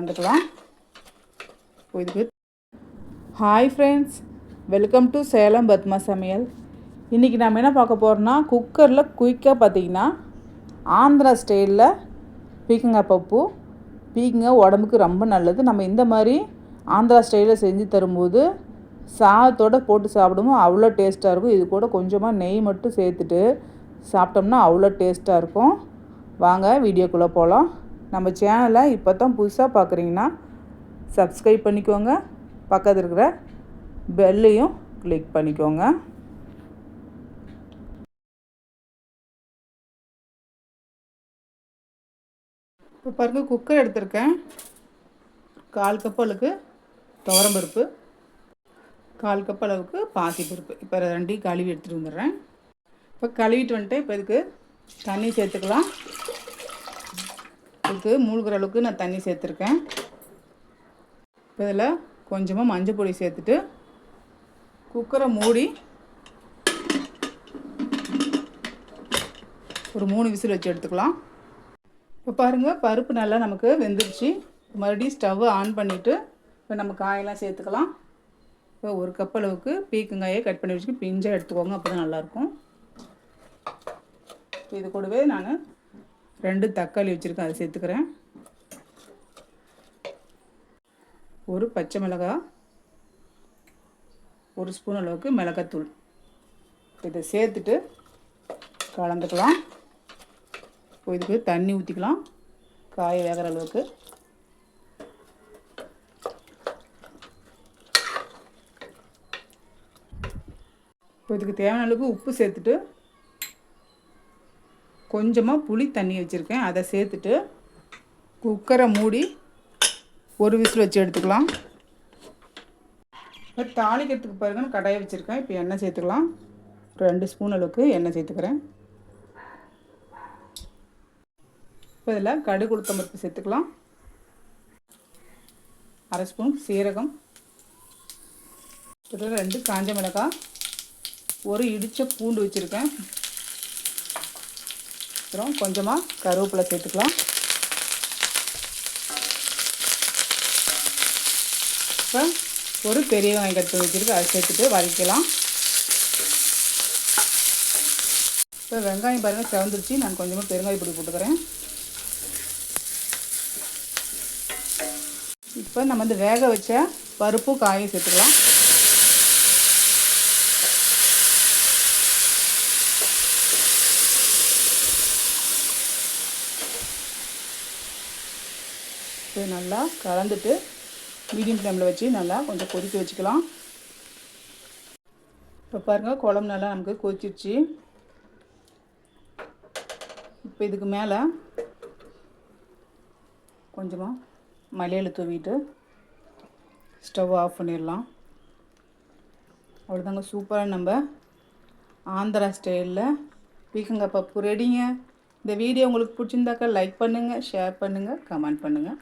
கலந்துக்கலாம். இதுக்கு hi friends, welcome to Salem Padma சமையல். இன்றைக்கி நம்ம என்ன பார்க்க போகிறோன்னா, குக்கரில் குயிக்காக பார்த்திங்கன்னா ஆந்திரா ஸ்டைலில் பீக்கங்காய் பப்பு. பீக்கங்காய் உடம்புக்கு ரொம்ப நல்லது. நம்ம இந்த மாதிரி ஆந்திரா ஸ்டைலில் செஞ்சு தரும்போது சாதத்தோடு போட்டு சாப்பிடும்போது அவ்வளோ டேஸ்ட்டாக இருக்கும். இது கூட கொஞ்சமாக நெய் மட்டும் சேர்த்துட்டு சாப்பிட்டோம்னா அவ்வளோ டேஸ்ட்டாக இருக்கும். வாங்க வீடியோக்குள்ளே போகலாம். நம்ம சேனலை இப்போ தான் புதுசாக பார்க்குறீங்கன்னா சப்ஸ்கிரைப் பண்ணிக்கோங்க. பக்கத்தில் இருக்கிற பெல்லையும் கிளிக் பண்ணிக்கோங்க. இப்போ பாருங்கள், குக்கர் எடுத்திருக்கேன். 1/4 கப் அளவுக்கு துவரம்பருப்பு, 1/4 கப் அளவுக்கு பாசிப்பருப்பு. இப்போ ரெண்டையும் கழுவி எடுத்துகிட்டு வந்துடுறேன். இப்போ கழுவிட்டு வந்துட்டு இப்போ இதுக்கு தண்ணி சேர்த்துக்கலாம். இதுக்கு மூழ்கிற அளவுக்கு நான் தண்ணி சேர்த்துருக்கேன். இப்போ இதில் கொஞ்சமாக மஞ்சள் பொடி சேர்த்துட்டு குக்கரை மூடி ஒரு 3 விசில் வச்சு எடுத்துக்கலாம். இப்போ பாருங்கள், பருப்பு நல்லா நமக்கு வெந்துடுச்சு. மறுபடியும் ஸ்டவ்வை ஆன் பண்ணிவிட்டு இப்போ நம்ம காயெல்லாம் சேர்த்துக்கலாம். இப்போ 1 கப் அளவுக்கு பீக்கங்காயை கட் பண்ணி வச்சுட்டு பிஞ்சாக எடுத்துக்கோங்க, அப்போ தான் நல்லாயிருக்கும். இது கூடவே நான் 2 தக்காளி வச்சுருக்கேன், அதை சேர்த்துக்கிறேன். ஒரு பச்சை மிளகாய், 1 ஸ்பூன் அளவுக்கு மிளகாத்தூள். இதை சேர்த்துட்டு கலந்துக்கலாம். இப்போ இதுக்கு தண்ணி ஊற்றிக்கலாம், காய வேகிற அளவுக்கு. இப்போ இதுக்கு தேவையான அளவுக்கு உப்பு சேர்த்துட்டு கொஞ்சமாக புளி தண்ணி வச்சுருக்கேன், அதை சேர்த்துட்டு குக்கரை மூடி ஒரு விசில் வச்சு எடுத்துக்கலாம். இப்போ தாளிக்கிறதுக்கு பாருங்கள், கடாயை வச்சுருக்கேன். இப்போ எண்ணெய் சேர்த்துக்கலாம். 2 ஸ்பூன் அளவுக்கு எண்ணெய் சேர்த்துக்கிறேன். இப்போ இதில் கடுகு உளுத்தம் பருப்பு சேர்த்துக்கலாம். 1/2 ஸ்பூன் சீரகம், 2 காஞ்ச மிளகாய், 1 இடித்த பூண்டு வச்சுருக்கேன். அப்புறம் கொஞ்சமாக கருவேப்பிலை சேர்த்துக்கலாம். இப்போ ஒரு பெரிய வெங்காயம் கட் பண்ணி வச்சுருக்கு, அதை சேர்த்துட்டு வதக்கலாம். இப்போ வெங்காயம் பாருங்கள் செவந்துருச்சு. நான் கொஞ்சமாக பெருங்காய பொடி போட்டுக்கிறேன். இப்போ நம்ம வந்து வேக வச்ச பருப்பு காயும் சேர்த்துக்கலாம். இப்போ நல்லா கலந்துட்டு மீடியம் ஃப்ளேமில் வச்சு நல்லா கொஞ்சம் கொதிக்க வச்சுக்கலாம். இப்போ பாருங்கள், குழம்பு நல்லா நமக்கு கொதிச்சிருச்சு. இப்போ இதுக்கு மேலே கொஞ்சமாக மல்லியிலை தூவிட்டு ஸ்டவ் ஆஃப் பண்ணிடலாம். அவ்வளோதாங்க, சூப்பராக நம்ம ஆந்திரா ஸ்டைலில் பீக்கங்காய் பப்பு ரெடிங்க. இந்த வீடியோ உங்களுக்கு பிடிச்சிருந்தாக்கா லைக் பண்ணுங்கள், ஷேர் பண்ணுங்கள், கமெண்ட் பண்ணுங்கள்.